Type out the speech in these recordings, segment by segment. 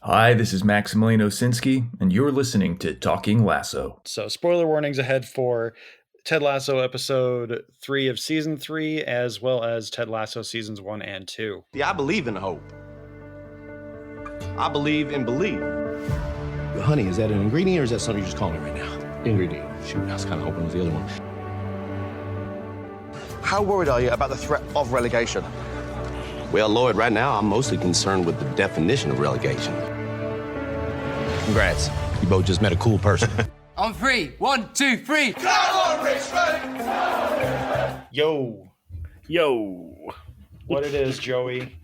Hi, this is Maximilian Osinski, and you're listening to Talking Lasso. So, spoiler warnings ahead for Ted Lasso episode 3 of season 3, as well as Ted Lasso seasons 1 and 2. Yeah, I believe in hope. I believe in belief. Honey, is that an ingredient or is that something you're just calling me right now? Ingredient. Shoot, I was kind of hoping it was the other one. How worried are you about the threat of relegation? Well, Lloyd, right now I'm mostly concerned with the definition of relegation. Congrats. You both just met a cool person. On three. 1, 2, 3. Yo, Yo, what it is, Joey?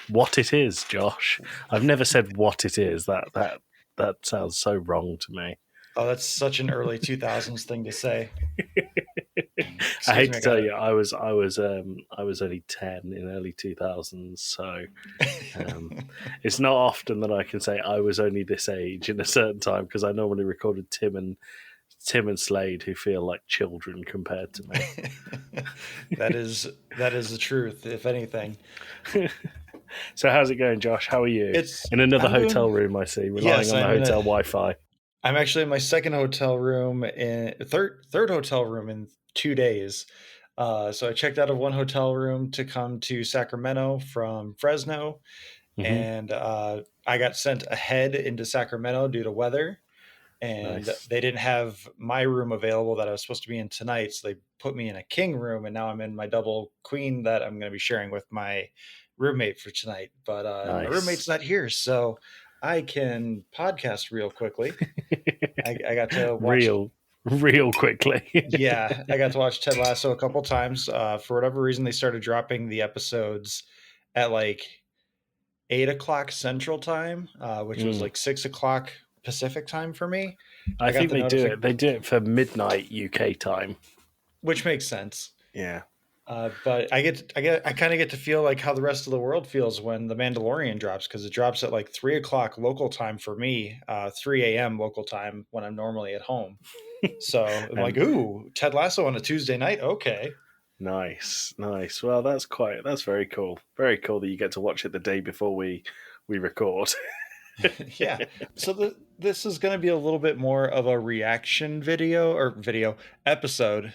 what it is, Josh? I've never said what it is. That sounds so wrong to me. Oh, that's such an early 2000s thing to say. I hate to tell you, I was only 10 in early 2000s, so it's not often that I can say I was only this age in a certain time because I normally recorded Tim and Slade, who feel like children compared to me. That is the truth, if anything. So how's it going, Josh? How are you? It's in another I'm doing- hotel room, I see, relying Yes, on the I'm in hotel a- Wi-Fi. I'm actually in my second hotel room, in third hotel room in 2 days. So I checked out of one hotel room to come to Sacramento from Fresno, Mhm. and I got sent ahead into Sacramento due to weather, and Nice. they didn't have my room available that I was supposed to be in tonight, so they put me in a king room, and now I'm in my double queen that I'm going to be sharing with my roommate for tonight. But my Nice. roommate's not here, so I can podcast real quickly. I got to watch real quickly. yeah, I got to watch Ted Lasso a couple times. For whatever reason, they started dropping the episodes at like 8 o'clock Central Time, which was like 6 o'clock Pacific time for me. I got think the they do it. They do it for midnight UK time. which makes sense. Yeah. But I kind of get to feel like how the rest of the world feels when The Mandalorian drops, because it drops at like 3 o'clock local time for me, 3 a.m. local time when I'm normally at home. So I'm like, ooh, Ted Lasso on a Tuesday night. Okay. Nice. Well, that's very cool. Very cool that you get to watch it the day before we record. Yeah. So this is going to be a little bit more of a reaction video episode,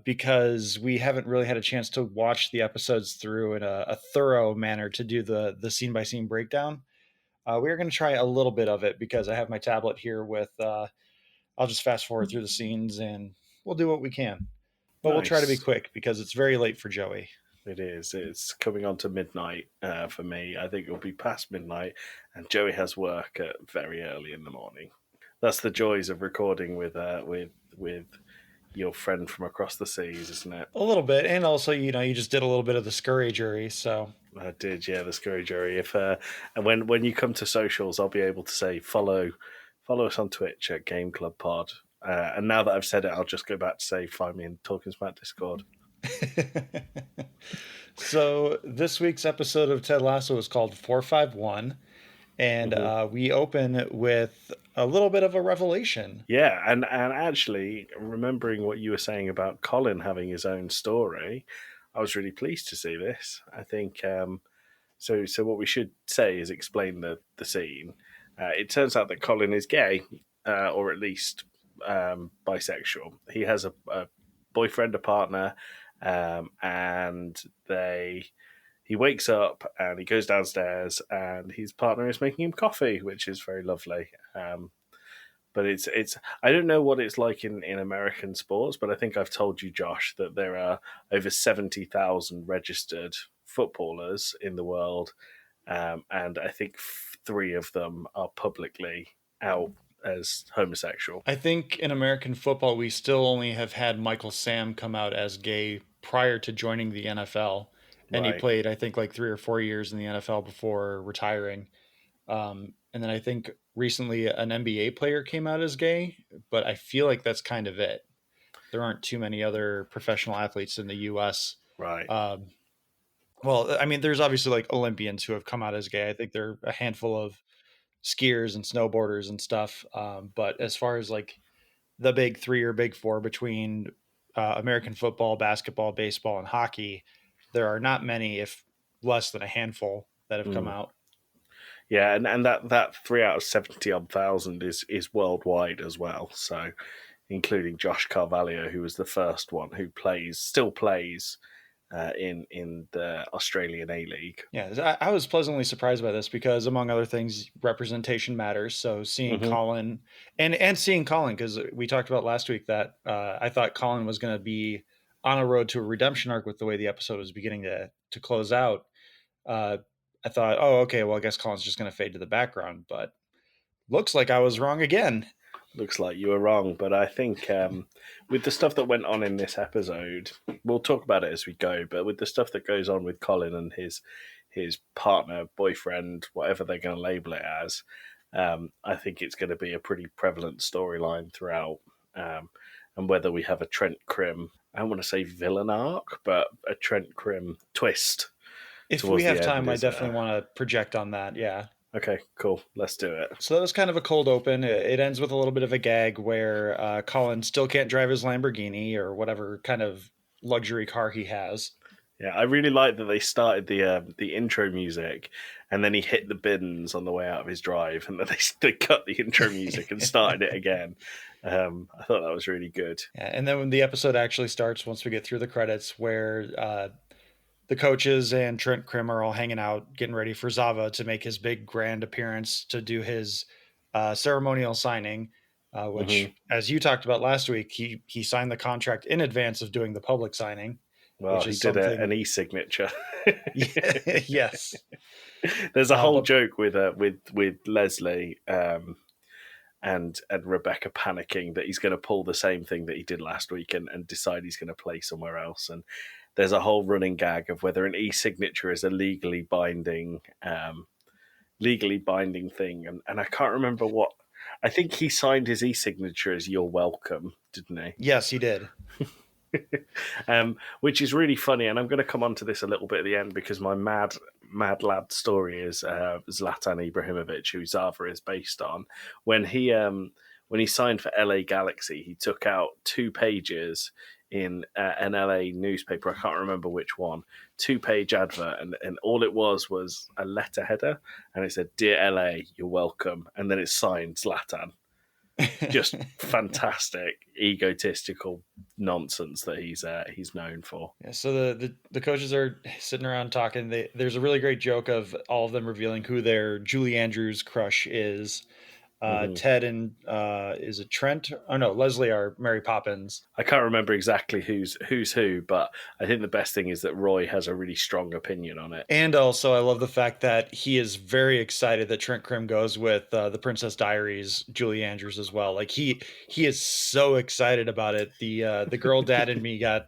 because we haven't really had a chance to watch the episodes through in a thorough manner to do the scene by scene breakdown. We're going to try a little bit of it because I have my tablet here with. I'll just fast forward through the scenes and we'll do what we can, but we'll try to be Nice. quick because it's very late for Joey. It is. It's coming on to midnight for me. I think it'll be past midnight, and Joey has work at very early in the morning. That's the joys of recording with your friend from across the seas, isn't it? A little bit, and also you just did a little bit of the scurry jury, so. I did, yeah, the Scurry Jury. If and when you come to socials, I'll be able to say follow us on Twitch at Game Club Pod. And now that I've said it, I'll just go back to say find me in Talking SMAC Discord. So this week's episode of Ted Lasso is called 451, and we open with a little bit of a revelation. Yeah, and actually, remembering what you were saying about Colin having his own story, I was really pleased to see this. I think so. What we should say is explain the scene. It turns out that Colin is gay, or at least bisexual. He has a boyfriend, a partner, and he wakes up and he goes downstairs and his partner is making him coffee, which is very lovely. But it's I don't know what it's like in American sports, but I think I've told you, Josh, that there are over 70,000 registered footballers in the world, and I think 3 of them are publicly out as homosexual. I think in American football, we still only have had Michael Sam come out as gay prior to joining the NFL. And he Right. played, I think, like 3 or 4 years in the NFL before retiring. And then I think recently an NBA player came out as gay, but I feel like that's kind of it. There aren't too many other professional athletes in the U.S. Right. Well, I mean, there's obviously like Olympians who have come out as gay. I think there are a handful of skiers and snowboarders and stuff. But as far as like the big 3 or big 4 between American football, basketball, baseball, and hockey, there are not many, if less than a handful, that have come out. Yeah, and that 3 out of 70 odd thousand is worldwide as well. So, including Josh Carvalho, who was the first one who still plays in the Australian A League. Yeah, I was pleasantly surprised by this because, among other things, representation matters. So seeing Colin and seeing Colin, because we talked about last week that I thought Colin was going to be on a road to a redemption arc with the way the episode was beginning to close out. I thought, oh, okay, well, I guess Colin's just going to fade to the background, but looks like I was wrong again. Looks like you were wrong, but I think with the stuff that went on in this episode, we'll talk about it as we go, but with the stuff that goes on with Colin and his partner, boyfriend, whatever they're going to label it as, I think it's going to be a pretty prevalent storyline throughout. And whether we have a Trent Krim, I don't want to say villain arc, but a Trent Krim twist. If we have time, I definitely want to project on that, yeah. Okay, cool. Let's do it. So that was kind of a cold open. It ends with a little bit of a gag where Colin still can't drive his Lamborghini or whatever kind of luxury car he has. Yeah, I really like that they started the intro music, and then he hit the bins on the way out of his drive, and then they cut the intro music and started it again. I thought that was really good. Yeah, and then when the episode actually starts, once we get through the credits, where the coaches and Trent Krim are all hanging out, getting ready for Zava to make his big grand appearance to do his ceremonial signing, which, as you talked about last week, he signed the contract in advance of doing the public signing. Well, he did an e-signature. Yes. There's a whole joke with Leslie and Rebecca panicking that he's going to pull the same thing that he did last week and decide he's going to play somewhere else. And there's a whole running gag of whether an e-signature is a legally binding thing. And I can't remember what. I think he signed his e-signature as "You're welcome," didn't he? Yes, he did. Which is really funny, and I'm going to come on to this a little bit at the end because my mad lad story is Zlatan Ibrahimovic, who Zava is based on. When he signed for LA Galaxy, he took out 2 pages in an LA newspaper. I can't remember which one. 2-page advert, and all it was a letter header, and it said, "Dear LA, you're welcome," and then it's signed Zlatan. Just fantastic, egotistical nonsense that he's known for. Yeah, so the coaches are sitting around talking. There's a really great joke of all of them revealing who their Julie Andrews crush is. Ted and is it Trent? Oh no, Leslie are Mary Poppins. I can't remember exactly who's who, but I think the best thing is that Roy has a really strong opinion on it. And also, I love the fact that he is very excited that Trent Krim goes with the Princess Diaries, Julie Andrews as well. Like he is so excited about it. The girl dad and me got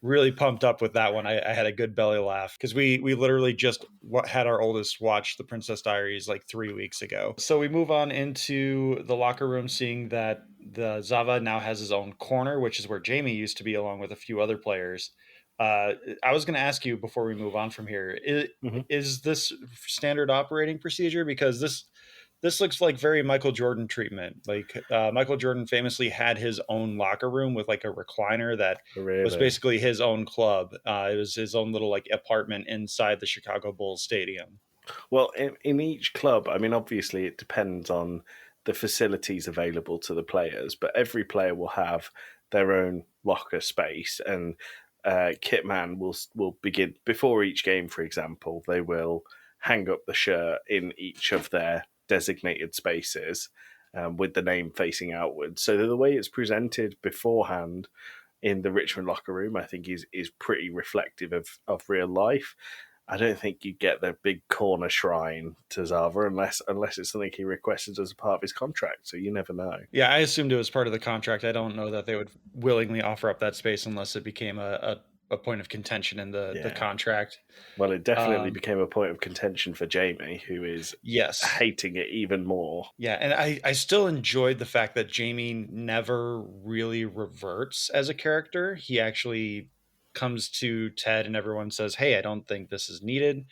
really pumped up with that one. I had a good belly laugh because we literally just had our oldest watch the Princess Diaries like 3 weeks ago. So we move on into the locker room, seeing that the Zava now has his own corner, which is where Jamie used to be, along with a few other players. I was going to ask you before we move on from here, is this standard operating procedure? Because this looks like very Michael Jordan treatment. Like Michael Jordan famously had his own locker room with like a recliner that was basically his own club. It was his own little like apartment inside the Chicago Bulls stadium. Well, in each club, I mean, obviously it depends on the facilities available to the players, but every player will have their own locker space, and Kitman will begin before each game. For example, they will hang up the shirt in each of their designated spaces with the name facing outwards. So the way it's presented beforehand in the Richmond locker room, I think is pretty reflective of real life. I don't think you get the big corner shrine to Zava unless it's something he requested as a part of his contract. So you never know. Yeah, I assumed it was part of the contract. I don't know that they would willingly offer up that space unless it became a point of contention in the contract. Well, it definitely became a point of contention for Jamie, who is hating it even more. Yeah, and I still enjoyed the fact that Jamie never really reverts as a character. He actually comes to Ted and everyone says, "Hey, I don't think this is needed."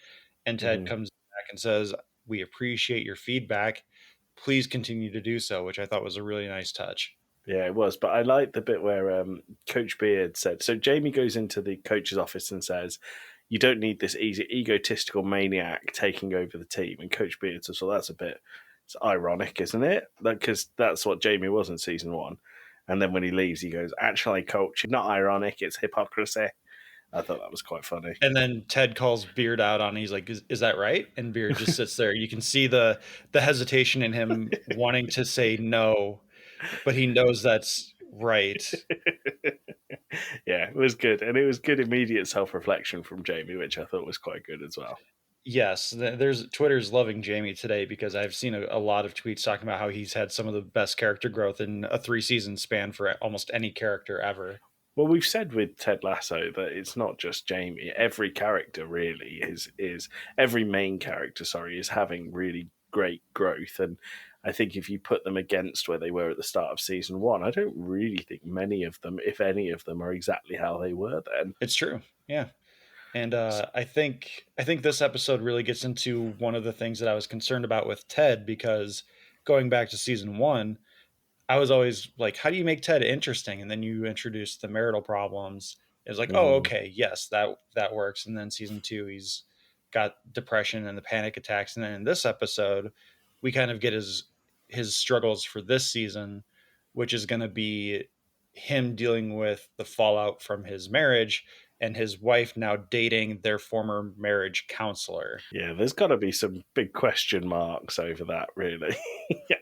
And Ted comes back and says, "We appreciate your feedback. Please continue to do so," which I thought was a really nice touch. Yeah, it was. But I like the bit where Coach Beard said, so Jamie goes into the coach's office and says, you don't need this easy egotistical maniac taking over the team. And Coach Beard says, well, it's ironic, isn't it? Because that's what Jamie was in season 1. And then when he leaves, he goes, actually, Coach, not ironic, it's hypocrisy. I thought that was quite funny. And then Ted calls Beard out on it. He's like, is that right? And Beard just sits there. You can see the hesitation in him wanting to say no, but he knows that's right. Yeah, it was good. And it was good immediate self-reflection from Jamie, which I thought was quite good as well. Yes, Twitter's loving Jamie today because I've seen a lot of tweets talking about how he's had some of the best character growth in a 3-season span for almost any character ever. Well, we've said with Ted Lasso that it's not just Jamie. Every character really is every main character, is having really great growth. And I think if you put them against where they were at the start of season 1, I don't really think many of them, if any of them, are exactly how they were then. It's true. Yeah. And I think this episode really gets into one of the things that I was concerned about with Ted, because going back to season 1, I was always like, how do you make Ted interesting? And then you introduce the marital problems. It's like, oh, okay, yes, that works. And then season 2, he's got depression and the panic attacks. And then in this episode, we kind of get his struggles for this season, which is going to be him dealing with the fallout from his marriage and his wife now dating their former marriage counselor. Yeah, there's got to be some big question marks over that, really,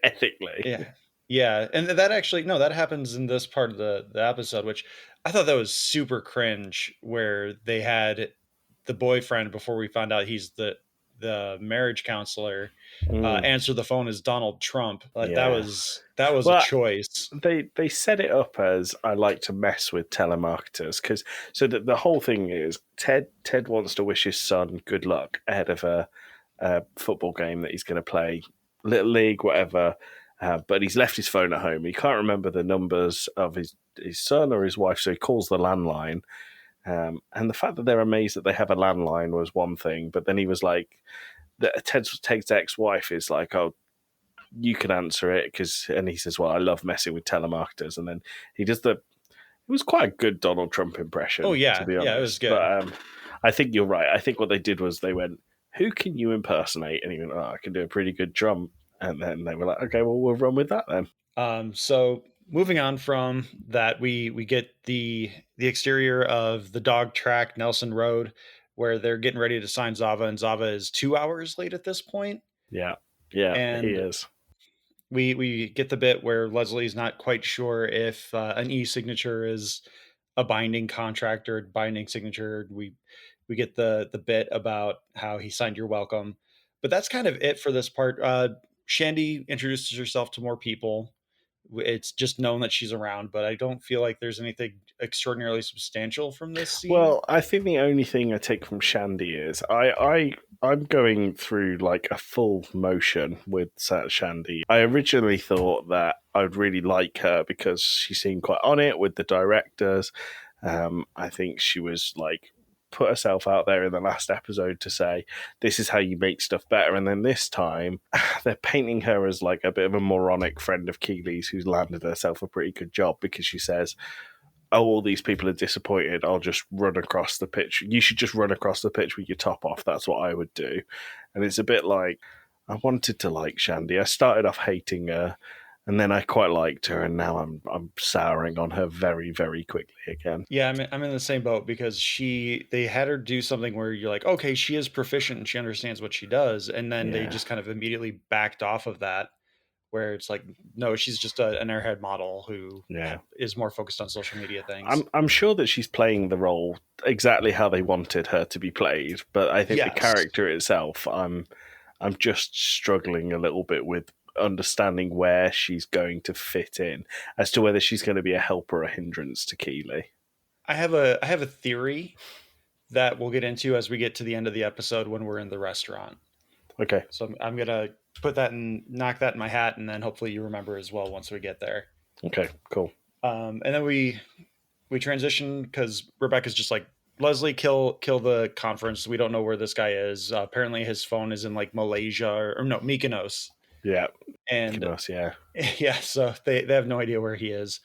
ethically. Yeah. Yeah, and that actually, no, that happens in this part of the episode, which I thought that was super cringe, where they had the boyfriend, before we found out he's the marriage counselor, answer the phone as Donald Trump. Like, that was a choice. They set it up as, I like to mess with telemarketers, because the whole thing is Ted wants to wish his son good luck ahead of a football game that he's going to play, Little League, whatever. But he's left his phone at home. He can't remember the numbers of his son or his wife, so he calls the landline. And the fact that they're amazed that they have a landline was one thing, but then he was like, Ted's ex-wife is like, oh, you can answer it, and he says, well, I love messing with telemarketers. And then he does it was quite a good Donald Trump impression. Oh, yeah. To be honest. Yeah, it was good. But I think you're right. I think what they did was they went, who can you impersonate? And he went, oh, I can do a pretty good Trump. And then they were like, okay, well, we'll run with that then. So moving on from that, we get the exterior of the dog track, Nelson Road, where they're getting ready to sign Zava, and Zava is 2 hours late at this point. Yeah, and he is. We get the bit where Leslie's not quite sure if an e-signature is a binding contract or a binding signature. We get the bit about how he signed your welcome, but that's kind of it for this part. Shandy introduces herself to more people. It's just known that she's around, but I don't feel like there's anything extraordinarily substantial from this scene. Well, I think the only thing I take from Shandy is I'm going through like a full motion with Shandy. I originally thought that I'd really like her because she seemed quite on it with the directors. I think she was like put herself out there in the last episode to say, this is how you make stuff better. And then this time, they're painting her as like a bit of a moronic friend of Keely's who's landed herself a pretty good job because she says, oh, all these people are disappointed. I'll just run across the pitch. You should just run across the pitch with your top off. That's what I would do. And it's a bit like, I wanted to like Shandy. I started off hating her, and then I quite liked her, and now I'm souring on her very, very quickly again. Yeah, I'm in the same boat because they had her do something where you're like, okay, she is proficient and she understands what she does, and then they just kind of immediately backed off of that, where it's like, no, she's just an airhead model who is more focused on social media things. I'm sure that she's playing the role exactly how they wanted her to be played, but I think the character itself, I'm just struggling a little bit with understanding where she's going to fit in, as to whether she's going to be a help or a hindrance to Keely. I have a theory that we'll get into as we get to the end of the episode when we're in the restaurant. Okay. So I'm gonna put that and knock that in my hat, and then hopefully you remember as well once we get there. Okay, cool. And then we transition because Rebecca's just like, Leslie, kill the conference. We don't know where this guy is. Apparently his phone is in like Malaysia or no, Mykonos. Yeah. And Mykonos, yeah. Yeah, so they have no idea where he is.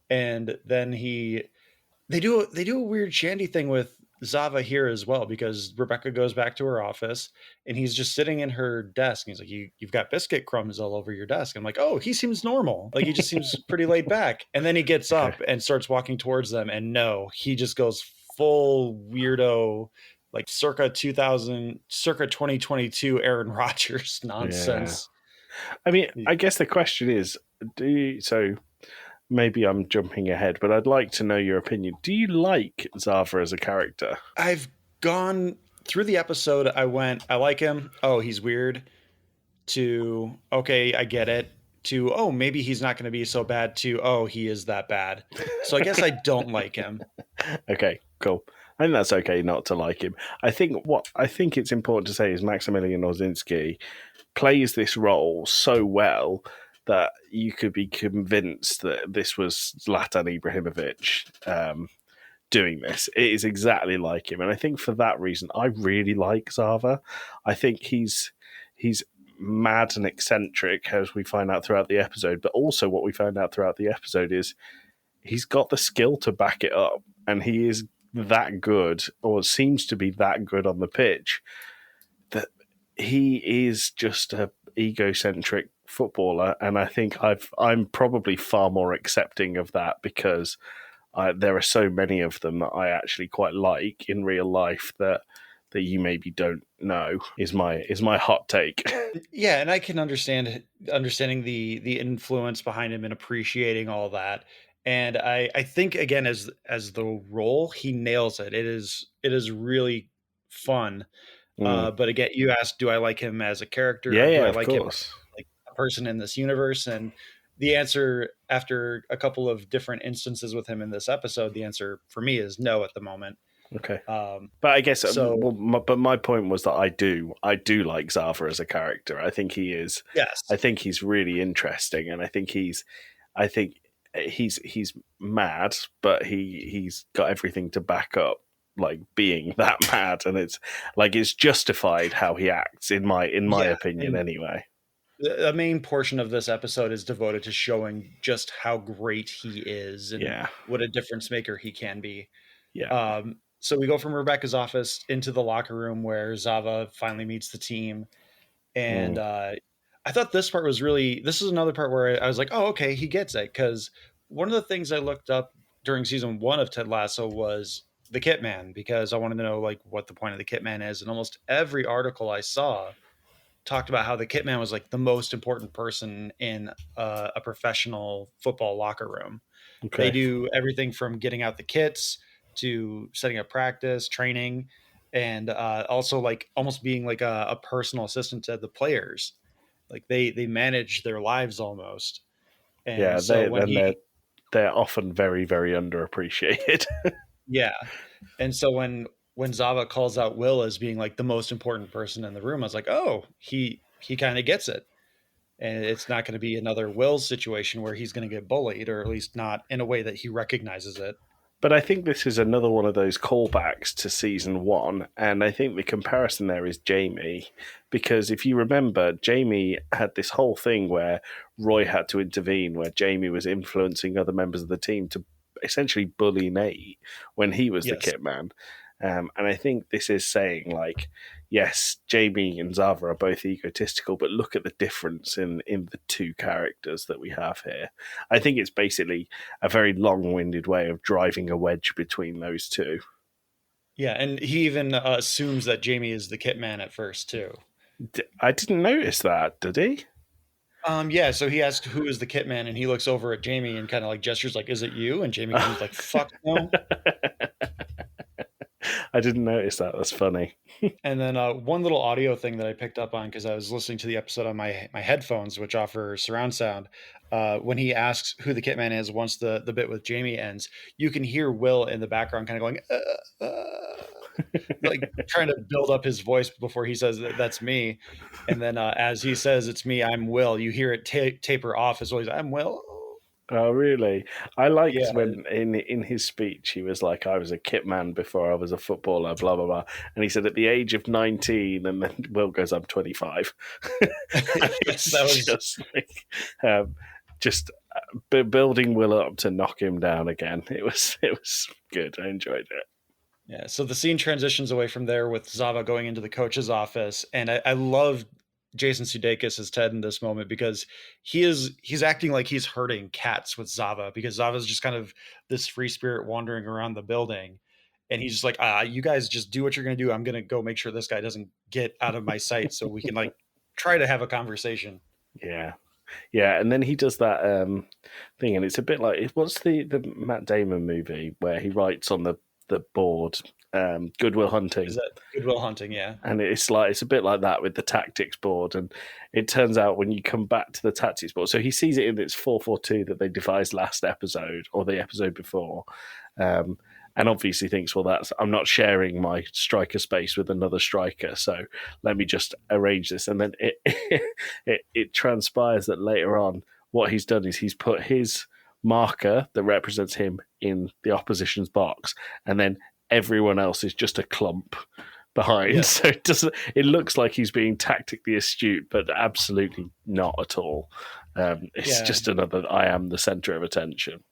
And then they do a weird Shandy thing with Zava here as well, because Rebecca goes back to her office and he's just sitting in her desk. And he's like, you've got biscuit crumbs all over your desk. I'm like, oh, he seems normal. Like, he just seems pretty laid back. And then he gets up and starts walking towards them. And no, he just goes full weirdo, like circa 2022 Aaron Rodgers nonsense. Yeah. I mean, I guess the question is, so maybe I'm jumping ahead, but I'd like to know your opinion. Do you like Zava as a character? I've gone through the episode. I like him. Oh, he's weird. To, okay, I get it. To, oh, maybe he's not going to be so bad. To, oh, he is that bad. So I guess I don't like him. Okay, cool. I think that's okay not to like him. I think it's important to say is Maximilian Osinski plays this role so well that you could be convinced that this was Zlatan Ibrahimovic doing this. It is exactly like him. And I think for that reason, I really like Zava. I think he's mad and eccentric, as we find out throughout the episode. But also what we find out throughout the episode is he's got the skill to back it up. And he is that good, or seems to be that good on the pitch, that he is just a egocentric footballer, and I think I'm probably far more accepting of that because there are so many of them that I actually quite like in real life that you maybe don't know is my hot take. Yeah, and I can understanding the influence behind him and appreciating all that. And I think again as the role, he nails it. It is really fun. But again, you asked, do I like him as a character? Yeah, do I of like course. him like a person in this universe? And the answer, after a couple of different instances with him in this episode, the answer for me is no at the moment. Okay. But I guess but my point was that I do like Zava as a character. I think he is. Yes. I think he's really interesting, and I think he's mad, but he's got everything to back up like being that mad, and it's justified how he acts in my opinion anyway. The main portion of this episode is devoted to showing just how great he is and what a difference maker he can be. Yeah. So we go from Rebecca's office into the locker room where Zava finally meets the team. And I thought this part was this is another part where I was like, oh, okay, he gets it. Because one of the things I looked up during season 1 of Ted Lasso was the Kit Man, because I wanted to know like what the point of the Kit Man is. And almost every article I saw talked about how the Kit Man was like the most important person in a professional football locker room. Okay. They do everything from getting out the kits to setting up practice, training, and also like almost being like a personal assistant to the players. Like they manage their lives almost. And they're often very, very underappreciated. Yeah. And so when Zava calls out Will as being like the most important person in the room, I was like, oh, he kind of gets it. And it's not going to be another Will situation where he's going to get bullied, or at least not in a way that he recognizes it. But I think this is another one of those callbacks to season 1. And I think the comparison there is Jamie. Because if you remember, Jamie had this whole thing where Roy had to intervene, where Jamie was influencing other members of the team to essentially bully Nate when he was the Kit Man. And I think this is saying, like, yes, Jamie and Zava are both egotistical, but look at the difference in the two characters that we have here. I think it's basically a very long-winded way of driving a wedge between those two. Yeah, and he even assumes that Jamie is the Kit Man at first, too. I didn't notice that, did he? Yeah, so he asked who is the Kit Man, and he looks over at Jamie and kind of like gestures like, is it you? And Jamie comes like, fuck no. I didn't notice that. That's funny. And then one little audio thing that I picked up on, because I was listening to the episode on my headphones, which offer surround sound. When he asks who the Kit Man is, once the bit with Jamie ends, you can hear Will in the background kind of going, like trying to build up his voice before he says that's me. And then as he says it's me, I'm Will, you hear it taper off as well. He's like, I'm Will. Oh, really? I liked when in his speech he was like, I was a Kit Man before I was a footballer, blah, blah, blah. And he said at the age of 19, and then Will goes, I'm 25. Just building Will up to knock him down again. It was good. I enjoyed it. Yeah, so the scene transitions away from there with Zava going into the coach's office, and I love Jason Sudeikis as Ted in this moment because he's acting like he's herding cats with Zava because Zava's just kind of this free spirit wandering around the building, and he's just like, you guys just do what you're gonna do. I'm gonna go make sure this guy doesn't get out of my sight, so we can like try to have a conversation. Yeah. Yeah, and then he does that thing, and it's a bit like, what's the Matt Damon movie where he writes on the board, Good Will Hunting? Is that Good Will Hunting? Yeah. And it's a bit like that with the tactics board, and it turns out when you come back to the tactics board, so he sees it in its 4-4-2 that they devised last episode or the episode before, and obviously thinks, well, I'm not sharing my striker space with another striker, so let me just arrange this. And then it transpires that later on, what he's done is he's put his marker that represents him in the opposition's box, and then everyone else is just a clump behind. Yeah. So it looks like he's being tactically astute, but absolutely not at all. It's just another, I am the center of attention.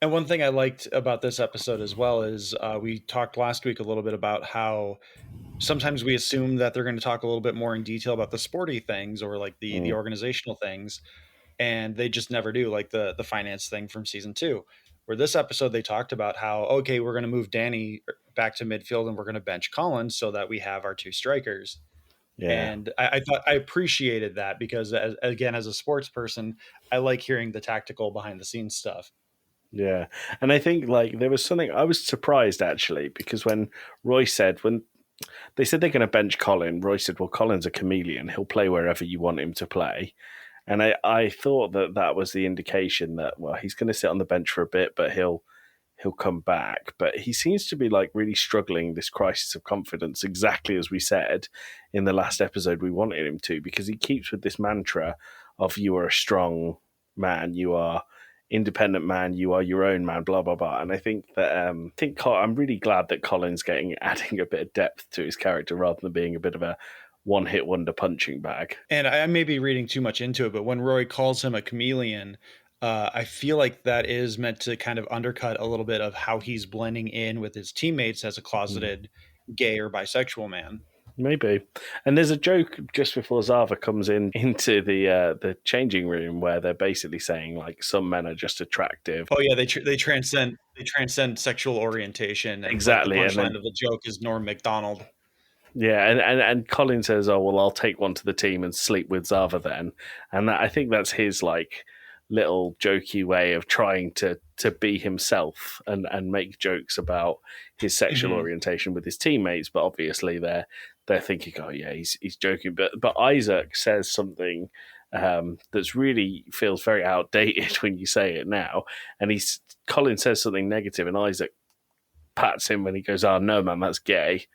And one thing I liked about this episode as well is we talked last week a little bit about how sometimes we assume that they're going to talk a little bit more in detail about the sporty things or like the organizational things, and they just never do, like the finance thing from season 2. Where this episode they talked about how, okay, we're going to move Danny back to midfield and we're going to bench Collins so that we have our 2 strikers. Yeah. And I thought I appreciated that because as a sports person, I like hearing the tactical behind the scenes stuff. Yeah. And I think like there was something I was surprised actually, because when Roy said, when they said they're going to bench Colin, Roy said, well, Colin's a chameleon. He'll play wherever you want him to play. And I thought that was the indication that, well, he's going to sit on the bench for a bit, but he'll come back. But he seems to be like really struggling this crisis of confidence, exactly as we said in the last episode we wanted him to, because he keeps with this mantra of you are a strong man, you are independent man, you are your own man, blah blah blah. And I think that I'm really glad that Colin's adding a bit of depth to his character rather than being a bit of a one-hit wonder punching bag. And I may be reading too much into it, but when Roy calls him a chameleon, I feel like that is meant to kind of undercut a little bit of how he's blending in with his teammates as a closeted gay or bisexual man. Maybe. And there's a joke just before Zava comes into the changing room where they're basically saying like some men are just attractive. Oh yeah, they transcend sexual orientation. And exactly. Like the punchline of the joke is Norm Macdonald. Yeah, and Colin says, "Oh well, I'll take one to the team and sleep with Zava then." And I think that's his like little jokey way of trying to be himself and make jokes about his sexual orientation with his teammates. But obviously they're thinking, oh yeah, he's joking. But Isaac says something that's really feels very outdated when you say it now. And Colin says something negative, and Isaac pats him when he goes, "Oh no, man, that's gay."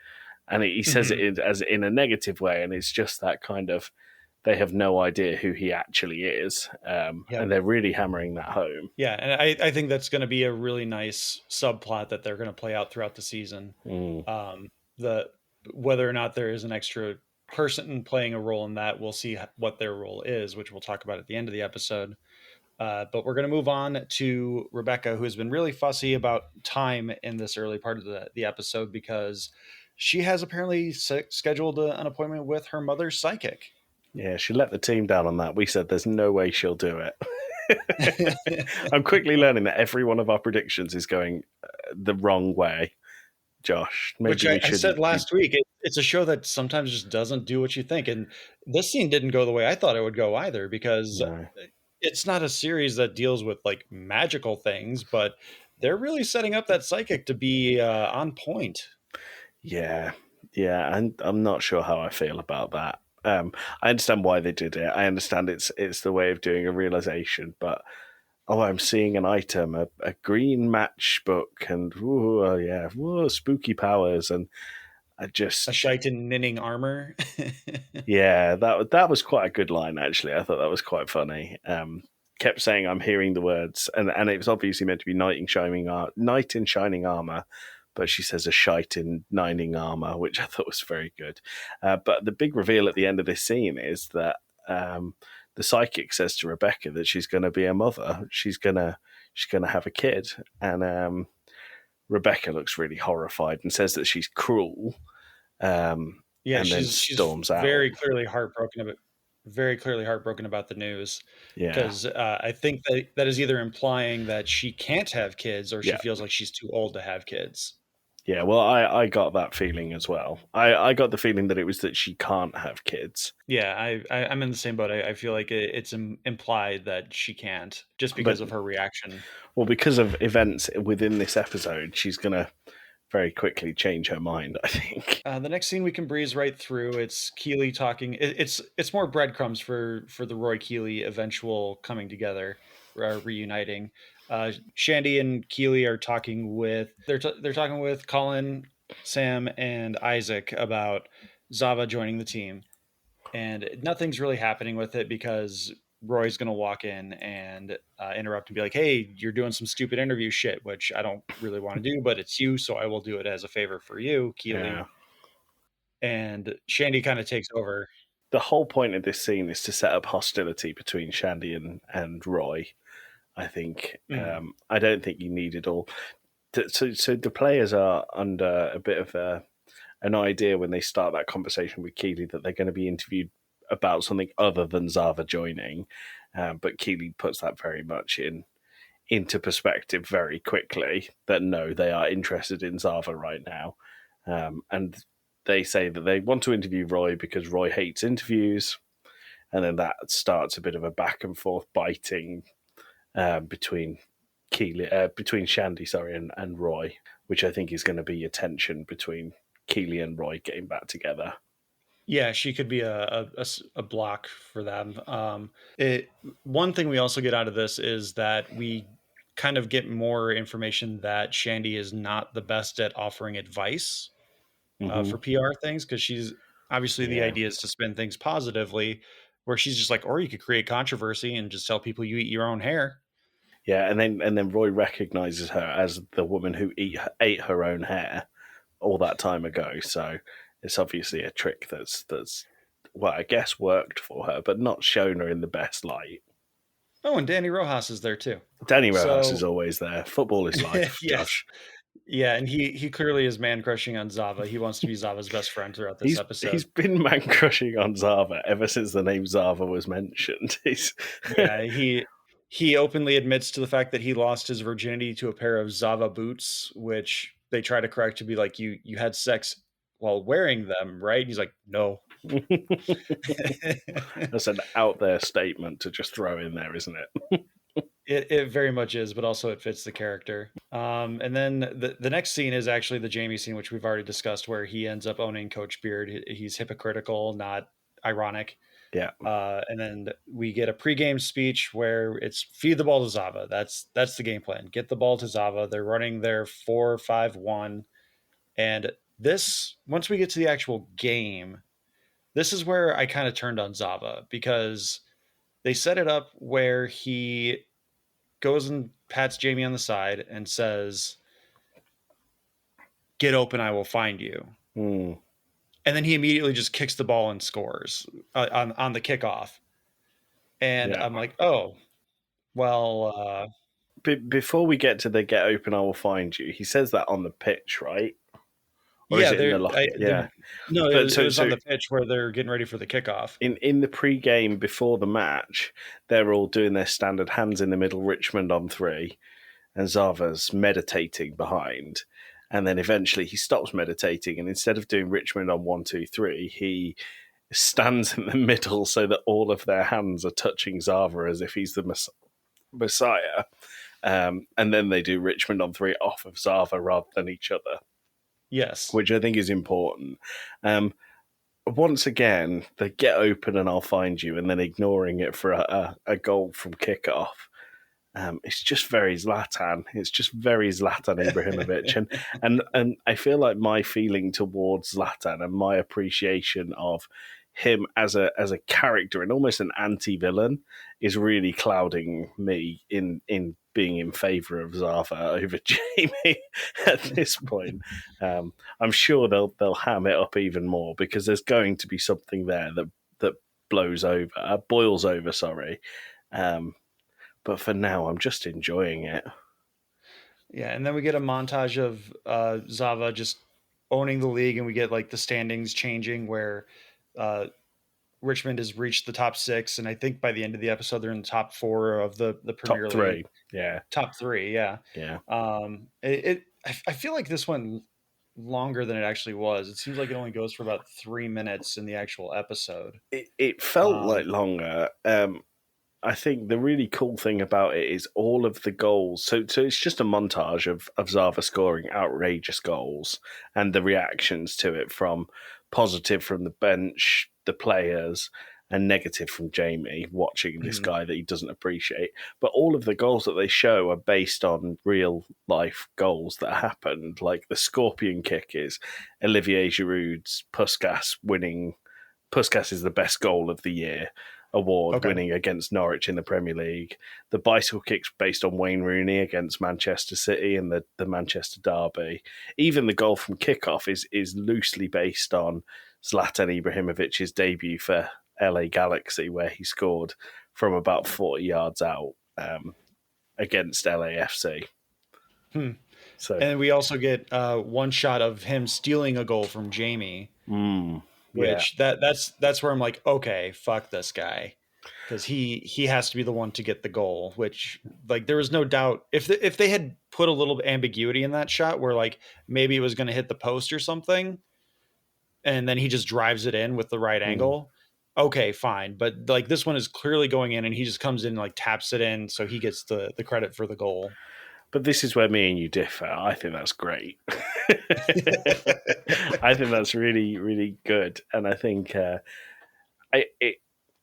And he says it as in a negative way, and it's just that kind of they have no idea who he actually is, and they're really hammering that home. Yeah, and I think that's going to be a really nice subplot that they're going to play out throughout the season. Whether or not there is an extra person playing a role in that, we'll see what their role is, which we'll talk about at the end of the episode. But we're going to move on to Rebecca, who has been really fussy about time in this early part of the episode because she has apparently scheduled an appointment with her mother's psychic. Yeah, she let the team down on that. We said there's no way she'll do it. I'm quickly learning that every one of our predictions is going the wrong way. Josh, maybe which I said last week, it's a show that sometimes just doesn't do what you think. And this scene didn't go the way I thought it would go either, because it's not a series that deals with like magical things, but they're really setting up that psychic to be on point. Yeah, and I'm not sure how I feel about that. I understand why they did it. I understand it's the way of doing a realization, but I'm seeing an item, a green matchbook, and spooky powers, and I just a shite in knitting armor. Yeah, that was quite a good line actually. I thought that was quite funny. Kept saying I'm hearing the words, and it was obviously meant to be knight in shining armor. But she says a shite in nining armor, which I thought was very good. But the big reveal at the end of this scene is that the psychic says to Rebecca that she's going to be a mother. She's gonna have a kid, and Rebecca looks really horrified and says that she's cruel, and then she's storms out. very clearly heartbroken about the news. Yeah, Because I think that is either implying that she can't have kids or she Yeah. feels like she's too old to have kids. yeah. Well, I got that feeling as well. I got the feeling that it was that she can't have kids. Yeah, I'm in the same boat. I feel like it's implied that she can't just because of her reaction. Well, because of events within this episode, she's gonna very quickly change her mind, I think. The next scene we can breeze right through. It's Keeley talking. It's more breadcrumbs for the Roy Keeley eventual coming together, reuniting. Shandy and Keeley are talking with they're talking with Colin, Sam, and Isaac about Zava joining the team, and nothing's really happening with it because Roy's going to walk in and interrupt and be like, "Hey, you're doing some stupid interview shit," which I don't really want to do, but it's you, so I will do it as a favor for you, Keeley. Yeah. And Shandy kind of takes over. The whole point of this scene is to set up hostility between Shandy and Roy. I think. I don't think you need it all. So the players are under a bit of an idea when they start that conversation with Keeley that they're going to be interviewed about something other than Zava joining, but Keeley puts that very much into perspective very quickly, that no, they are interested in Zava right now, and they say that they want to interview Roy because Roy hates interviews, and then that starts a bit of a back and forth biting between Shandy, and Roy, which I think is going to be a tension between Keeley and Roy getting back together. Yeah, she could be a block for them. One thing we also get out of this is that we kind of get more information that Shandy is not the best at offering advice for PR things, because she's obviously the idea is to spin things positively, where she's just like, or you could create controversy and just tell people you eat your own hair. Yeah, and then Roy recognizes her as the woman who ate her own hair all that time ago. So it's obviously a trick that's well, I guess worked for her, but not shown her in the best light. Oh, and Danny Rojas is there too. Danny Rojas is always there. Football is life, yes. Josh. Yeah, and he clearly is man crushing on Zava. He wants to be Zava's best friend throughout this episode. He's been man crushing on Zava ever since the name Zava was mentioned. He openly admits to the fact that he lost his virginity to a pair of Zava boots, which they try to correct to be like, you had sex while wearing them, right? And he's like, no. That's an out there statement to just throw in there, isn't it? It very much is, but also it fits the character. And then the next scene is actually the Jamie scene, which we've already discussed, where he ends up owning Coach Beard. He's hypocritical, not ironic. Yeah. And then we get a pregame speech where it's feed the ball to Zava. That's the game plan. Get the ball to Zava. They're running their 4-5-1. And this, once we get to the actual game, this is where I kind of turned on Zava, because they set it up where he goes and pats Jamie on the side and says, "Get open, I will find you." Mm. And then he immediately just kicks the ball and scores on the kickoff. And I'm like, oh, well. Before we get to the "get open, I will find you," he says that on the pitch, right? Or yeah, is it in the locker? No, it was on the pitch where they're getting ready for the kickoff. In the pre-game before the match, they're all doing their standard hands in the middle, Richmond on 3, and Zava's meditating behind. And then eventually he stops meditating, and instead of doing Richmond on 1, 2, 3, he stands in the middle so that all of their hands are touching Zava as if he's the Messiah. And then they do Richmond on 3 off of Zava rather than each other. Yes. Which I think is important. Once again, the "get open and I'll find you," and then ignoring it for a goal from kickoff. It's just very Zlatan. It's just very Zlatan Ibrahimovic. and I feel like my feeling towards Zlatan and my appreciation of him as a character and almost an anti-villain is really clouding me in being in favour of Zava over Jamie at this point. I'm sure they'll ham it up even more, because there's going to be something there that boils over. But for now, I'm just enjoying it. Yeah, and then we get a montage of Zava just owning the league, and we get like the standings changing where uh, Richmond has reached the top 6, and I think by the end of the episode they're in the top 4 of the Top Premier League. three. Yeah. Top 3, yeah. Yeah. I feel like this went longer than it actually was. It seems like it only goes for about 3 minutes in the actual episode. It felt like longer. I think the really cool thing about it is all of the goals. So it's just a montage of Zava scoring outrageous goals and the reactions to it, from positive from the bench, the players, and negative from Jamie watching this guy that he doesn't appreciate. But all of the goals that they show are based on real life goals that happened. Like the scorpion kick is Olivier Giroud's Puskas winning. Puskas is the best goal of the year award, winning against Norwich in the Premier League. The bicycle kick's based on Wayne Rooney against Manchester City in the Manchester derby. Even the goal from kickoff is loosely based on Zlatan Ibrahimovic's debut for LA Galaxy, where he scored from about 40 yards out against LAFC. So, and we also get one shot of him stealing a goal from Jamie. Which that's where I'm like, okay, fuck this guy, because he has to be the one to get the goal. Which, like, there was no doubt if they had put a little ambiguity in that shot, where like maybe it was going to hit the post or something, and then he just drives it in with the right angle. Okay, fine, but like this one is clearly going in, and he just comes in and like taps it in, so he gets the credit for the goal. But this is where me and you differ. I think that's great. I think that's really, really good, and I think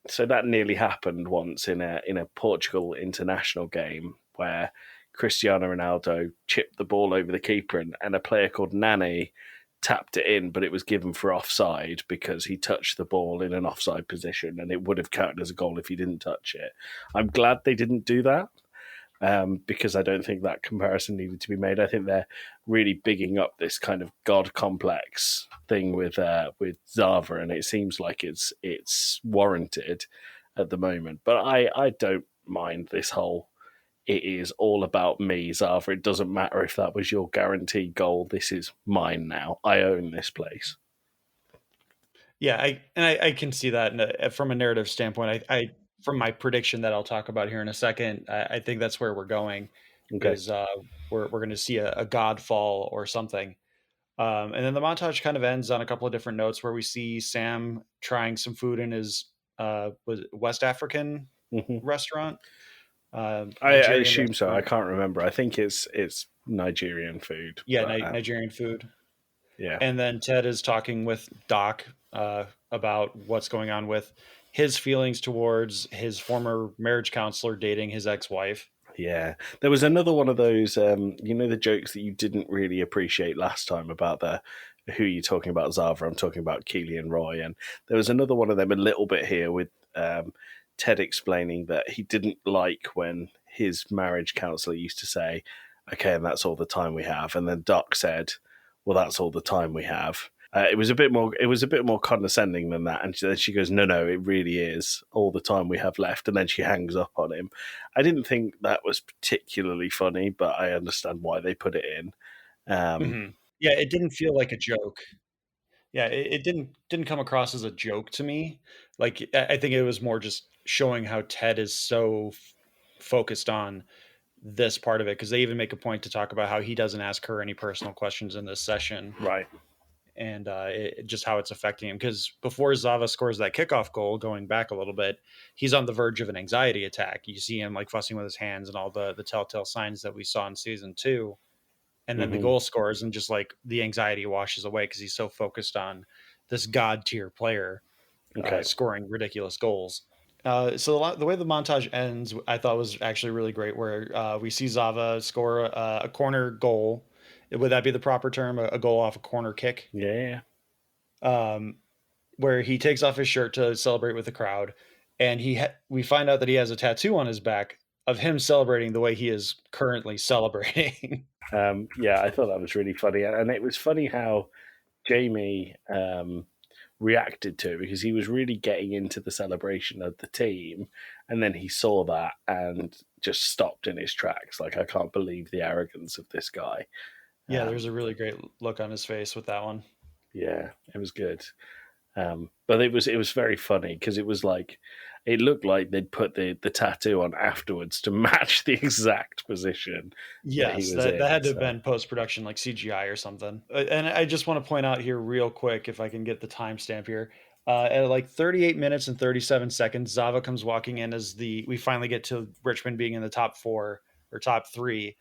so that nearly happened once in a Portugal international game where Cristiano Ronaldo chipped the ball over the keeper, and a player called Nani tapped it in, but it was given for offside because he touched the ball in an offside position, and it would have counted as a goal if he didn't touch it. I'm glad they didn't do that. Because I don't think that comparison needed to be made. I think they're really bigging up this kind of God complex thing with Zava, and it seems like it's warranted at the moment. But I don't mind this whole, it is all about me, Zava. It doesn't matter if that was your guaranteed goal. This is mine now. I own this place. Yeah, I can see that from a narrative standpoint. I from my prediction that I'll talk about here in a second, I think that's where we're going. Because we're going to see a god fall or something. And then the montage kind of ends on a couple of different notes where we see Sam trying some food in his was it West African restaurant. I assume so. I can't remember. I think it's Nigerian food. Yeah, Nigerian food. Yeah. And then Ted is talking with Doc about what's going on with his feelings towards his former marriage counselor dating his ex-wife. Yeah. There was another one of those, the jokes that you didn't really appreciate last time about who you're talking about, Zava. I'm talking about Keely and Roy. And there was another one of them a little bit here with Ted explaining that he didn't like when his marriage counselor used to say, okay, and that's all the time we have. And then Doc said, well, that's all the time we have. It was a bit more condescending than that, and then she goes, "No, it really is all the time we have left." And then she hangs up on him. I didn't think that was particularly funny, but I understand why they put it in. Yeah, it didn't feel like a joke. Yeah, it didn't come across as a joke to me. Like I think it was more just showing how Ted is so focused on this part of it, because they even make a point to talk about how he doesn't ask her any personal questions in this session, right? And just how it's affecting him. Because before Zava scores that kickoff goal, going back a little bit, he's on the verge of an anxiety attack. You see him like fussing with his hands and all the telltale signs that we saw in season 2. And then the goal scores, and just like the anxiety washes away because he's so focused on this god tier player scoring ridiculous goals. So the way the montage ends, I thought was actually really great, where we see Zava score a corner goal. Would that be the proper term? A goal off a corner kick? Yeah. Where he takes off his shirt to celebrate with the crowd, and we find out that he has a tattoo on his back of him celebrating the way he is currently celebrating. I thought that was really funny, and it was funny how Jamie reacted to it, because he was really getting into the celebration of the team, and then he saw that and just stopped in his tracks. Like, I can't believe the arrogance of this guy. Yeah, there's a really great look on his face with that one. Yeah, it was good. But it was very funny, because it was like, it looked like they'd put the tattoo on afterwards to match the exact position. Yes, that had to have been post-production, like CGI or something. And I just want to point out here real quick, if I can get the timestamp here. At like 38 minutes and 37 seconds, Zava comes walking in as we finally get to Richmond being in the top 4 or top 3.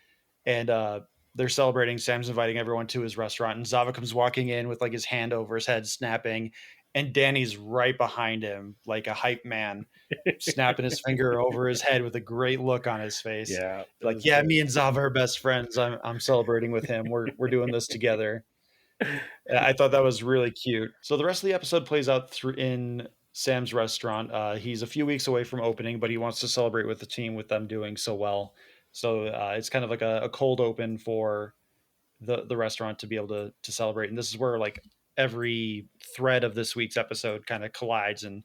And they're celebrating. Sam's inviting everyone to his restaurant. And Zava comes walking in with like his hand over his head, snapping. And Danny's right behind him, like a hype man, snapping his finger over his head with a great look on his face. Yeah, like, yeah, me and Zava are best friends. I'm celebrating with him. We're doing this together. I thought that was really cute. So the rest of the episode plays out in Sam's restaurant. He's a few weeks away from opening, but he wants to celebrate with the team with them doing so well. So it's kind of like a cold open for the restaurant to be able to celebrate. And this is where like every thread of this week's episode kind of collides and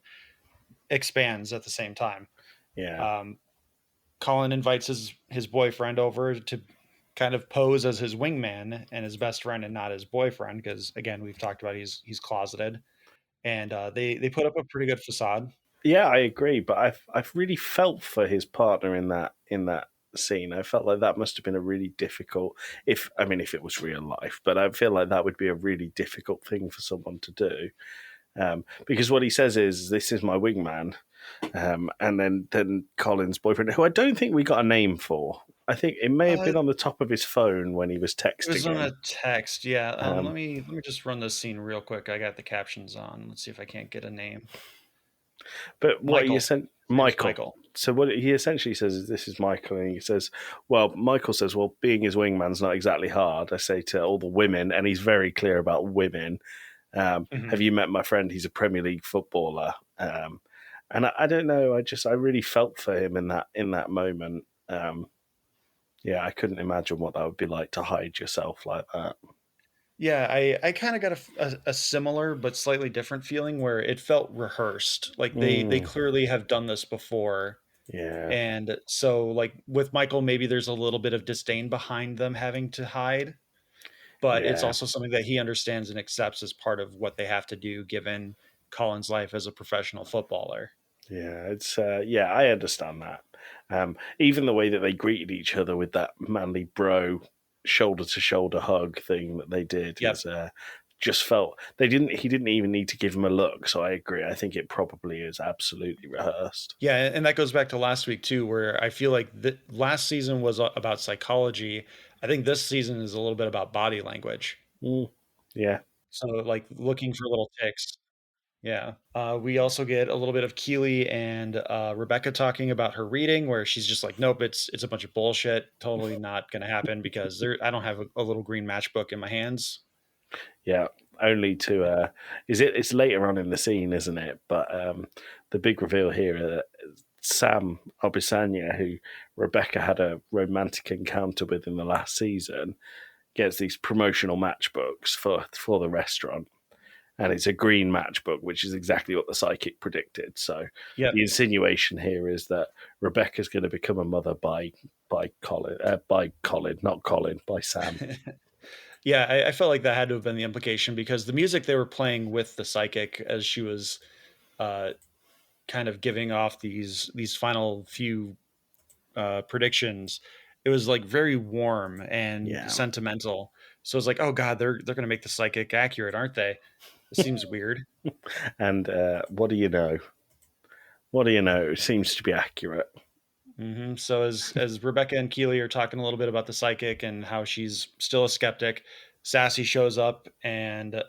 expands at the same time. Yeah. Colin invites his boyfriend over to kind of pose as his wingman and his best friend, and not his boyfriend, because again, we've talked about he's closeted, and they put up a pretty good facade. Yeah, I agree, but I've really felt for his partner in that scene. I felt like that must have been a really difficult, if it was real life, but I feel like that would be a really difficult thing for someone to do, because what he says is, "This is my wingman," and then Colin's boyfriend, who I don't think we got a name for. I think it may have been on the top of his phone when he was texting. It was on a text, yeah. Let me just run this scene real quick. I got the captions on. Let's see if I can't get a name. But what Michael. he said, Michael. So what he essentially says is, "This is Michael," and he says, Michael says, "Well, being his wingman's not exactly hard." I say to all the women, and he's very clear about women. Have you met my friend? He's a Premier League footballer. And I don't know. I really felt for him in that moment. Yeah, I couldn't imagine what that would be like to hide yourself like that. Yeah, I kind of got a similar but slightly different feeling, where it felt rehearsed. Like they clearly have done this before. Yeah. And so like with Michael, maybe there's a little bit of disdain behind them having to hide, but it's also something that he understands and accepts as part of what they have to do given Colin's life as a professional footballer. Yeah, it's I understand that. Even the way that they greeted each other with that manly bro shoulder to shoulder hug thing that they did is just felt he didn't even need to give him a look. So I agree. I think it probably is absolutely rehearsed. Yeah, and that goes back to last week too, where I feel like the last season was about psychology. I think this season is a little bit about body language. Yeah. So like looking for little ticks. Yeah. We also get a little bit of Keely and Rebecca talking about her reading, where she's just like, nope, it's a bunch of bullshit. Totally not going to happen, because I don't have a little green matchbook in my hands. Yeah, only to it's later on in the scene, isn't it? But the big reveal here, Sam Obisanya, who Rebecca had a romantic encounter with in the last season, gets these promotional matchbooks for the restaurant. And it's a green matchbook, which is exactly what the psychic predicted. So the insinuation here is that Rebecca's going to become a mother by Sam. Yeah, I felt like that had to have been the implication, because the music they were playing with the psychic as she was kind of giving off these final few predictions, it was like very warm and sentimental. So it's like, oh God, they're going to make the psychic accurate, aren't they? It seems weird. And what do you know? What do you know? It seems to be accurate. So as Rebecca and Keely are talking a little bit about the psychic and how she's still a skeptic, Sassy shows up, and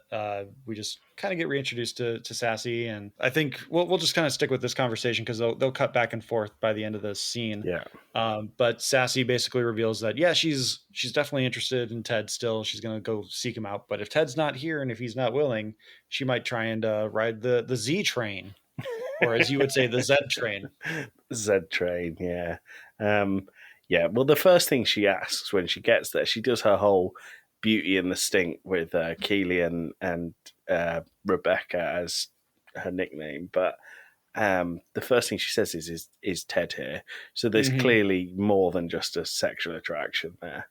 we just kind of get reintroduced to Sassy. And I think we'll just kind of stick with this conversation, because they'll cut back and forth by the end of the scene. Yeah. But Sassy basically reveals that, she's definitely interested in Ted still. She's going to go seek him out. But if Ted's not here and if he's not willing, she might try and ride the Z train, or as you would say, the Z train. Z train, yeah. Well, the first thing she asks when she gets there, she does her whole Beauty and the Stink with Keely and Rebecca as her nickname, but the first thing she says is Ted here. So there's clearly more than just a sexual attraction there.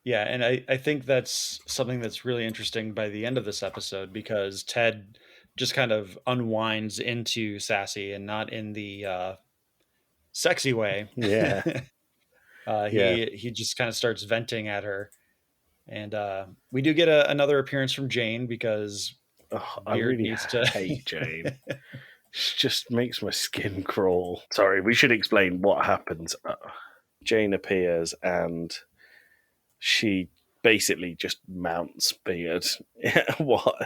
Yeah, and I think that's something that's really interesting by the end of this episode, because Ted just kind of unwinds into Sassy, and not in the sexy way. Yeah. He just kind of starts venting at her. And we do get another appearance from Jane, because I Beard really needs to hate Jane. She just makes my skin crawl. Sorry, we should explain what happens. Jane appears and she basically just mounts Beard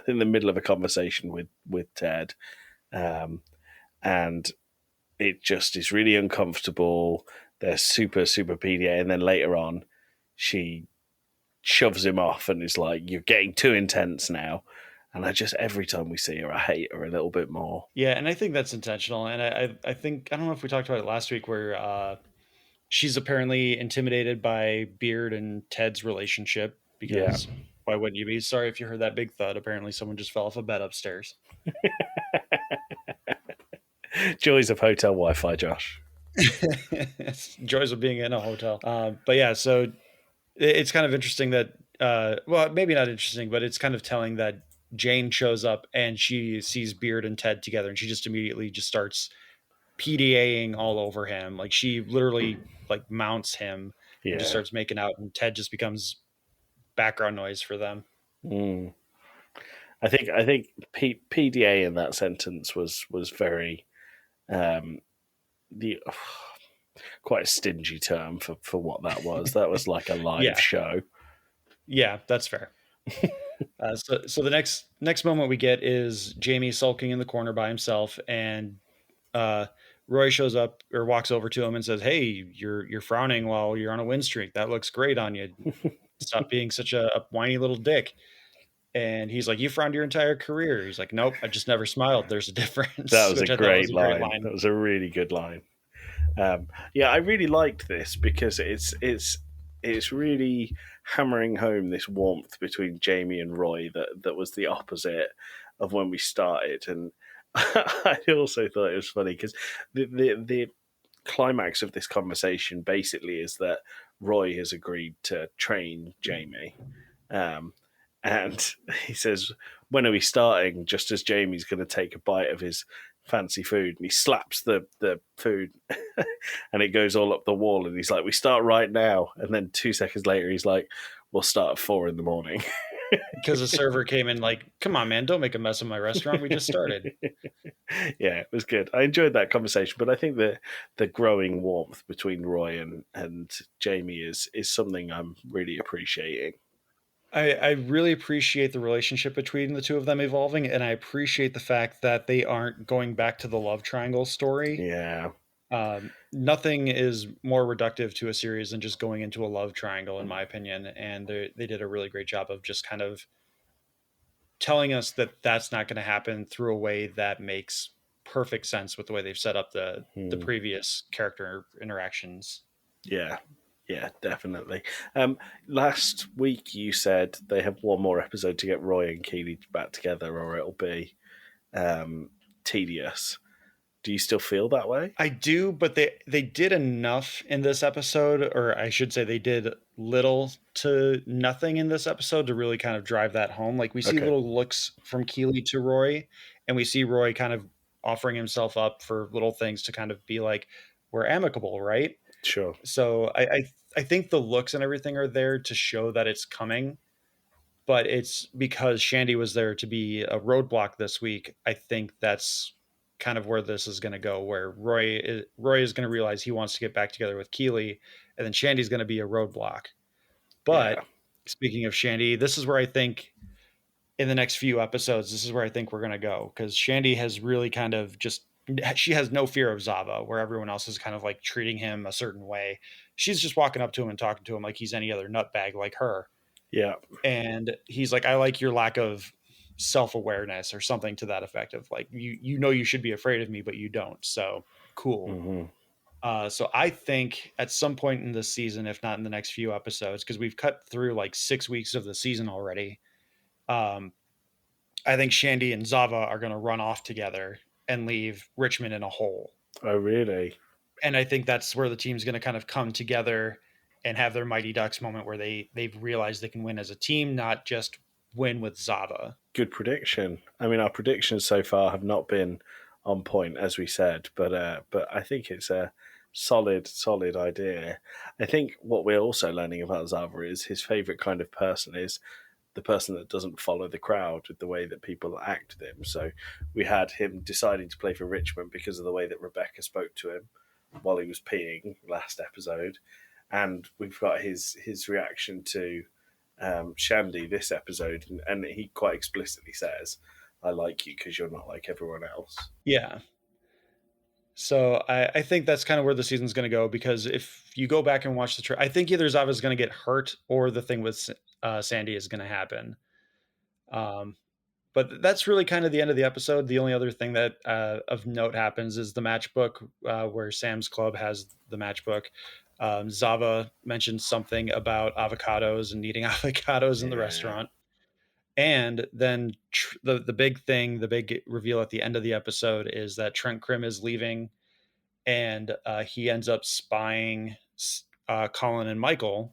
in the middle of a conversation with Ted. And it just is really uncomfortable. They're super, super PDA. And then later on, she shoves him off and is like, "You're getting too intense now." And every time we see her, I hate her a little bit more. Yeah, and I think that's intentional. And I think, I don't know if we talked about it last week, where she's apparently intimidated by Beard and Ted's relationship, because why wouldn't you be? Sorry if you heard that big thud. Apparently someone just fell off a bed upstairs. Joys of hotel Wi-Fi, Josh. Joys of being in a hotel. But yeah, so it's kind of interesting that, well, maybe not interesting, but it's kind of telling that Jane shows up and she sees Beard and Ted together, and she just immediately just starts PDAing all over him. Like, she literally like mounts him and just starts making out, and Ted just becomes background noise for them. I think PDA in that sentence was very quite a stingy term for what that was. That was like a live show. Yeah, that's fair. So the next moment we get is Jamie sulking in the corner by himself, and Roy shows up or walks over to him and says, "Hey, you're frowning while you're on a win streak. That looks great on you. Stop being such a whiny little dick." And he's like, "You frowned your entire career." He's like, "Nope, I just never smiled. There's a difference." That was a great line. That was a really good line. I really liked this because it's really hammering home this warmth between Jamie and Roy that was the opposite of when we started. And I also thought it was funny because the climax of this conversation basically is that Roy has agreed to train Jamie. And he says, "When are we starting?" Just as Jamie's going to take a bite of his fancy food, and he slaps the food and it goes all up the wall, and he's like, "We start right now." And then 2 seconds later, he's like, "We'll start at 4 a.m. Because the server came in like, "Come on, man, don't make a mess of my restaurant. We just started." Yeah, it was good. I enjoyed that conversation, but I think the growing warmth between Roy and Jamie is something I'm really appreciating. I really appreciate the relationship between the two of them evolving, and I appreciate the fact that they aren't going back to the love triangle story. Yeah. Nothing is more reductive to a series than just going into a love triangle, in my opinion. And they did a really great job of just kind of telling us that that's not going to happen through a way that makes perfect sense with the way they've set up the previous character interactions. Yeah, definitely. Last week you said they have one more episode to get Roy and Keely back together, or it'll be tedious. Do you still feel that way? I do, but they did enough in this episode, or I should say they did little to nothing in this episode to really kind of drive that home. Like, we see little looks from Keely to Roy, and we see Roy kind of offering himself up for little things to kind of be like, we're amicable, right? Sure. So I think the looks and everything are there to show that it's coming, but it's because Shandy was there to be a roadblock this week. I think that's kind of where this is going to go, where Roy is going to realize he wants to get back together with Keely, and then Shandy's going to be a roadblock. But speaking of Shandy, this is where I think in the next few episodes, this is where I think we're going to go, because Shandy has really kind of she has no fear of Zava, where everyone else is kind of like treating him a certain way. She's just walking up to him and talking to him like he's any other nutbag like her. Yeah. And he's like, "I like your lack of self-awareness," or something to that effect of like, you know you should be afraid of me, but you don't. So cool. So I think at some point in this season, if not in the next few episodes, because we've cut through like 6 weeks of the season already, I think Shandy and Zava are going to run off together and leave Richmond in a hole. Oh, really? And I think that's where the team's going to kind of come together and have their Mighty Ducks moment where they've realized they can win as a team, not just win with Zava. Good prediction. I mean, our predictions so far have not been on point, as we said, but I think it's a solid idea. I think what we're also learning about Zava is his favorite kind of person is the person that doesn't follow the crowd with the way that people act with him. So we had him deciding to play for Richmond because of the way that Rebecca spoke to him while he was peeing last episode, and we've got his reaction to Shandy this episode, and he quite explicitly says, "I like you because you're not like everyone else." Yeah. So I think that's kind of where the season's going to go, because if you go back and watch I think either Zava's going to get hurt or the thing with Sandy is going to happen. But that's really kind of the end of the episode. The only other thing that of note happens is the matchbook, where Sam's Club has the matchbook. Zava mentioned something about avocados and eating avocados in the restaurant. And then the big thing, the big reveal at the end of the episode is that Trent Krim is leaving, and he ends up spying Colin and Michael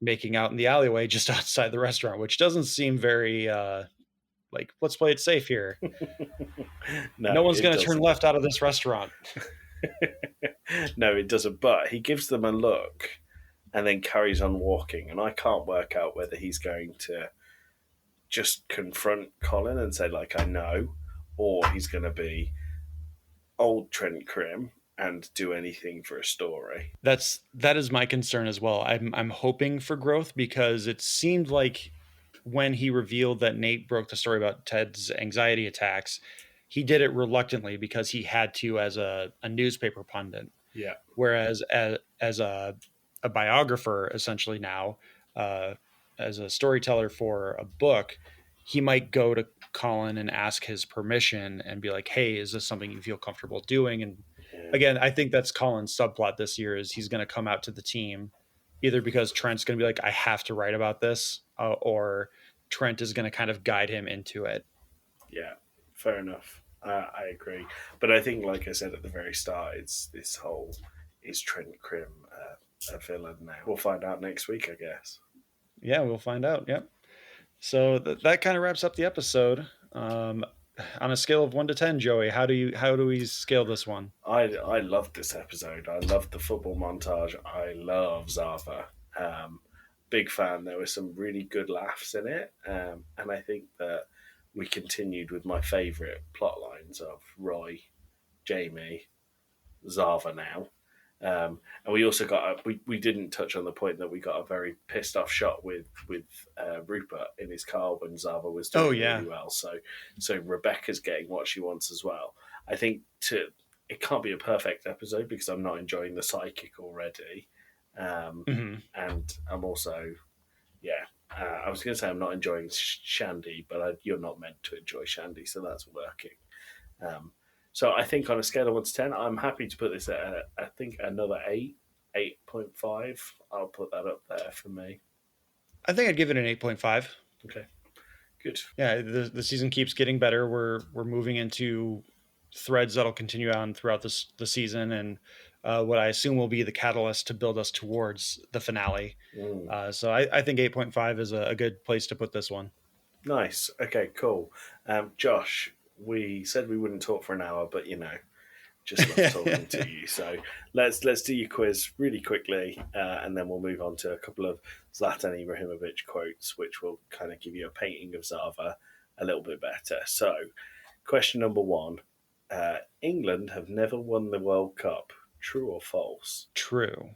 making out in the alleyway just outside the restaurant, which doesn't seem very like, let's play it safe here. No one's going to turn left out of this restaurant. No, it doesn't. But he gives them a look and then carries on walking. And I can't work out whether he's going to just confront Colin and say, like, I know, or he's going to be old Trent Krim and do anything for a story. That is my concern as well. I'm hoping for growth, because it seemed like when he revealed that Nate broke the story about Ted's anxiety attacks, he did it reluctantly because he had to as a newspaper pundit. Yeah. Whereas as a biographer, essentially now, as a storyteller for a book, he might go to Colin and ask his permission and be like, hey, is this something you feel comfortable doing? And again, I think that's Colin's subplot this year, is he's going to come out to the team either because Trent's going to be like, I have to write about this, or Trent is going to kind of guide him into it. Yeah, fair enough. I agree. But I think, like I said at the very start, it's this whole, is Trent Krim a villain now? We'll find out next week, I guess. Yeah, we'll find out. Yep. So that kind of wraps up the episode. On a scale of 1 to 10, Joey, how do we scale this one? I loved this episode. I loved the football montage. I love Zava. Big fan. There were some really good laughs in it, and I think that we continued with my favourite plot lines of Roy, Jamie, Zava now. And we also got we didn't touch on the point that we got a very pissed off shot with Rupert in his car when Zava was doing really well. So Rebecca's getting what she wants as well. I think it can't be a perfect episode because I'm not enjoying the psychic already, and I'm also I was going to say I'm not enjoying Shandy, but you're not meant to enjoy Shandy, so that's working. So I think on a scale of 1 to 10, I'm happy to put this at, I think, another 8.5. I'll put that up there for me. I think I'd give it an 8.5. Okay, good. Yeah, the season keeps getting better. We're moving into threads that'll continue on throughout the season, and what I assume will be the catalyst to build us towards the finale. So I think 8.5 is a good place to put this one. Nice. Okay, cool. Josh, we said we wouldn't talk for an hour, but just love talking to you. So let's do your quiz really quickly, and then we'll move on to a couple of Zlatan Ibrahimovic quotes, which will kind of give you a painting of Zava a little bit better. So, question number 1: England have never won the World Cup. True or false? True.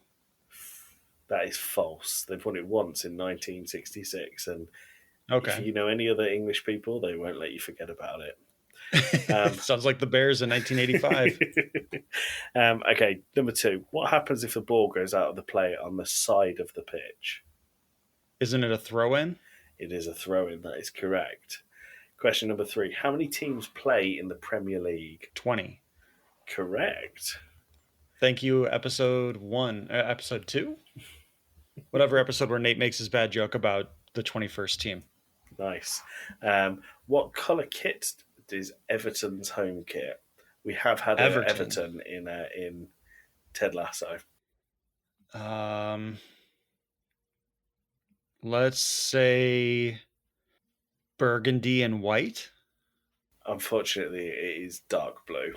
That is false. They've won it once in 1966, and okay. If you know any other English people, they won't let you forget about it. Sounds like the Bears in 1985. Okay, number 2. What happens if the ball goes out of the play on the side of the pitch? Isn't it a throw-in? It is a throw-in. That is correct. Question number 3. How many teams play in the Premier League? 20. Correct. Thank you, episode 2? Whatever episode where Nate makes his bad joke about the 21st team. Nice. What colour kit is Everton's home kit? We have had Everton in Ted Lasso. Let's say burgundy and white. Unfortunately, it is dark blue.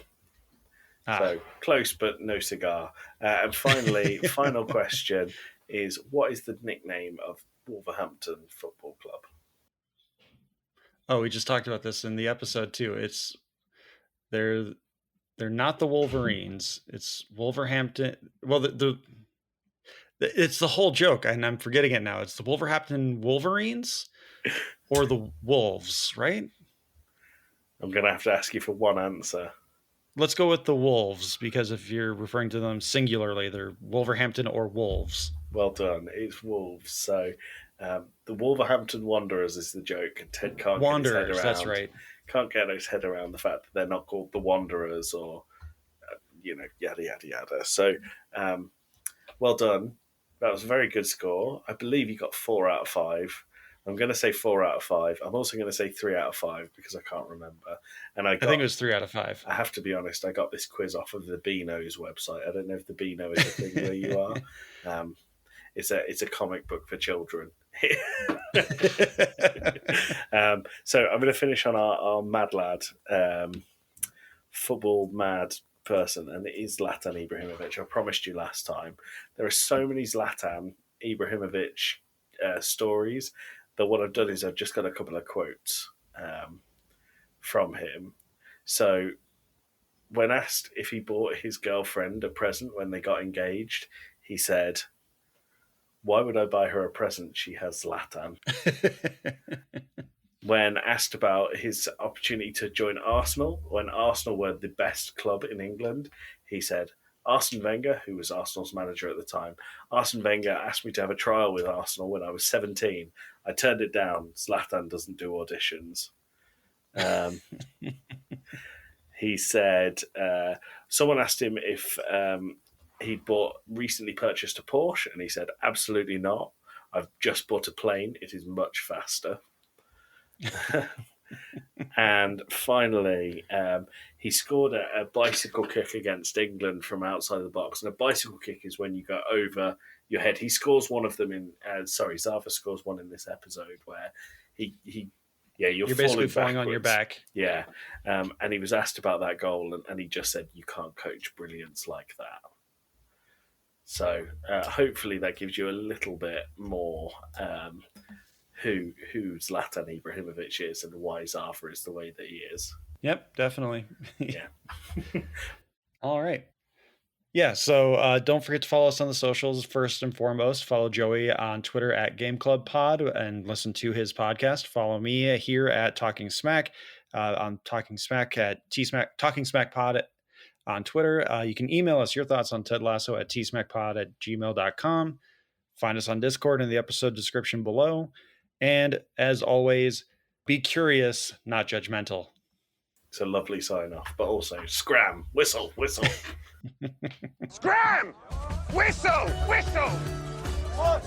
So close, but no cigar. And finally, final question is: what is the nickname of Wolverhampton Football Club? Oh, we just talked about this in the episode too. They're not the Wolverines. It's Wolverhampton. Well, it's the whole joke, and I'm forgetting it now. It's the Wolverhampton Wolverines or the Wolves, right? I'm going to have to ask you for one answer. Let's go with the Wolves, because if you're referring to them singularly, they're Wolverhampton or Wolves. Well done. It's Wolves. So the Wolverhampton Wanderers is the joke. And Ted can't get his head around. That's right. Can't get his head around the fact that they're not called the Wanderers or, yada, yada, yada. So well done. That was a very good score. I believe you got 4 out of 5. I'm going to say 4 out of 5. I'm also going to say 3 out of 5 because I can't remember. And I think it was 3 out of 5. I have to be honest. I got this quiz off of the Beano's website. I don't know if the Beano is a thing where you are. It's a comic book for children. So I'm going to finish on our mad lad, football mad person, and it is Zlatan Ibrahimovic. I promised you last time. There are so many Zlatan Ibrahimovic stories that what I've done is I've just got a couple of quotes from him. So when asked if he bought his girlfriend a present when they got engaged, he said, "Why would I buy her a present? She has Zlatan." When asked about his opportunity to join Arsenal, when Arsenal were the best club in England, he said, Arsene Wenger, who was Arsenal's manager at the time, Arsene Wenger asked me to have a trial with Arsenal when I was 17. I turned it down. Zlatan doesn't do auditions. He said, someone asked him if he'd recently purchased a Porsche, and he said, absolutely not. I've just bought a plane. It is much faster. And finally, he scored a bicycle kick against England from outside the box. And a bicycle kick is when you go over your head. He scores one of them Zava scores one in this episode where you're basically falling on your back. Yeah. And he was asked about that goal, and he just said, you can't coach brilliance like that. So hopefully that gives you a little bit more who Zlatan Ibrahimovic is and why Zava is the way that he is. Yep, definitely. Yeah. All right. Yeah, so don't forget to follow us on the socials. First and foremost, follow Joey on Twitter at Game Club Pod and listen to his podcast. Follow me here at Talking Smack on Talking Smack at TSmack, Talking Smack Pod on Twitter. You can email us your thoughts on Ted Lasso at tsmackpod@gmail.com. Find us on Discord in the episode description below. And as always, be curious, not judgmental. It's a lovely sign off, but also scram, whistle, whistle. Scram! Whistle! Whistle! 1,